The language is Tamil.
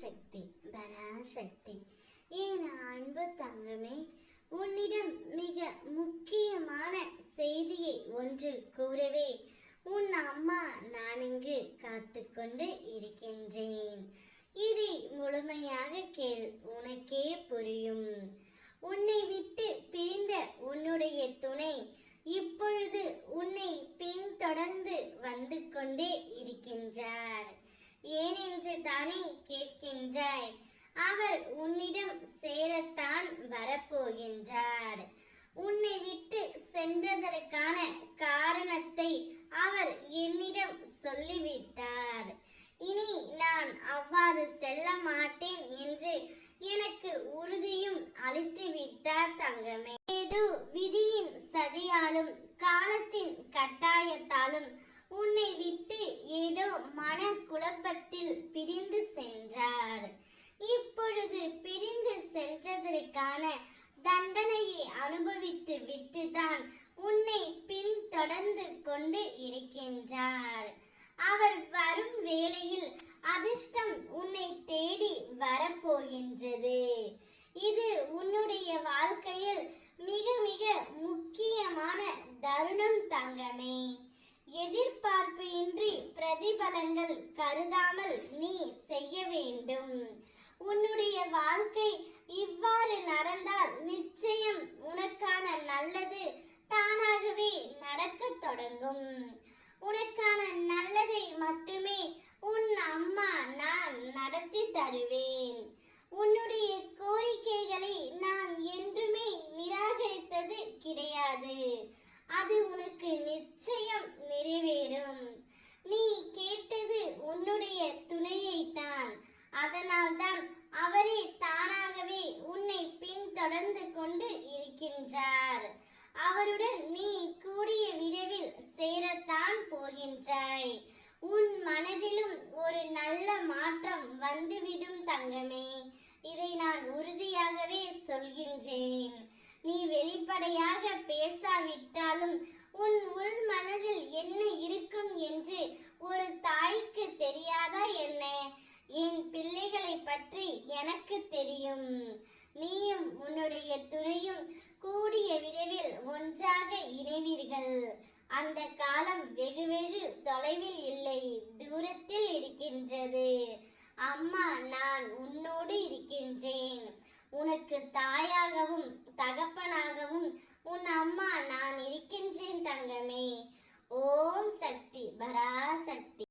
சக்தி பராசக்தி. என் அன்பு தங்கமே, உன்னிடம் மிக முக்கியமான செய்தியை ஒன்று கூறவே உன் அம்மா நான் இங்கு காத்து கொண்டு இருக்கின்றேன். இதை முழுமையாக கேள், உனக்கே புரியும். உன்னை விட்டு பிரிந்த உன்னுடைய துணை இப்பொழுது உன்னை பின்தொடர்ந்து வந்து கொண்டே இருக்கின்றார். ஏனென்று தானே கேட்கின்றாய்? அவர் உன்னிடம் சேரத்தான் வரப்போகின்றார். உன்னை விட்டு சென்றதற்கான காரணத்தை அவர் என்னிடம் சொல்லிவிட்டார். இனி நான் அவ்வாறு செல்ல மாட்டேன் என்று எனக்கு உறுதியும் அளித்து விட்டார் தங்கமே. ஏதோ விதியின் சதியாலும் காலத்தின் கட்டாயத்தாலும் உன்னை விட்டு ஏதோ மன குழப்பத்தில் பிரிந்து சென்றார். இப்பொழுது பிரிந்து சென்றதற்கான தண்டனையை அனுபவித்து விட்டுதான் உன்னை பின்தொடர்ந்து கொண்டு இருக்கின்றார். அவர் வரும் வேளையில் அதிர்ஷ்டம் உன்னை தேடி வரப்போகின்றது. இது உன்னுடைய வாழ்க்கையில் மிக மிக முக்கியமான தருணம் தங்கமே. எதிர்பார்ப்பு இன்றி பிரதிபலங்கள் கருதாமல் நீ செய்ய வேண்டும். உன்னுடைய வாழ்க்கை இவ்வாறு நடந்தால் நிச்சயம் உனக்கான நல்லது தானாகவே நடக்கத் தொடங்கும். உனக்கான நல்லதை மட்டுமே உன் அம்மா நான் நடத்தி தருவேன். உன்னுடைய கோரிக்கைகளை நான் என்றுமே நிராகரித்தது கிடையாது. அது உனக்கு நிச்சயம் நிறைவேறும். நீ கேட்டது உன்னுடைய துணையை தான். அதனால்தான் அவரே தானாகவே உன்னை பின்தொடர்ந்து கொண்டு இருக்கின்றார். அவருடன் நீ கூடிய விரைவில் சேரத்தான் போகின்றாய். உன் மனதிலும் ஒரு நல்ல மாற்றம் வந்துவிடும் தங்கமே. இதை நான் உறுதியாகவே சொல்கின்றேன். நீ வெளிப்படையாக பேசாவிட்டாலும் உன் உள் மனதில் என்ன இருக்கும் என்று ஒரு தாய்க்கு தெரியாதா என்ன? என் பிள்ளைகளை பற்றி எனக்கு தெரியும். நீயும் உன்னுடைய துணையும் கூடிய விரைவில் ஒன்றாக இணைவீர்கள். அந்த காலம் வெகு வெகு தொலைவில் இல்லை, தூரத்தில் இருக்கின்றது. அம்மா நான் உன்னோடு இருக்கின்றேன். உனக்கு தாயாகவும் தகப்பனாகவும் உன் அம்மா நான் இருக்கின்றேன் தங்கமே. ஓம் சக்தி பராசக்தி.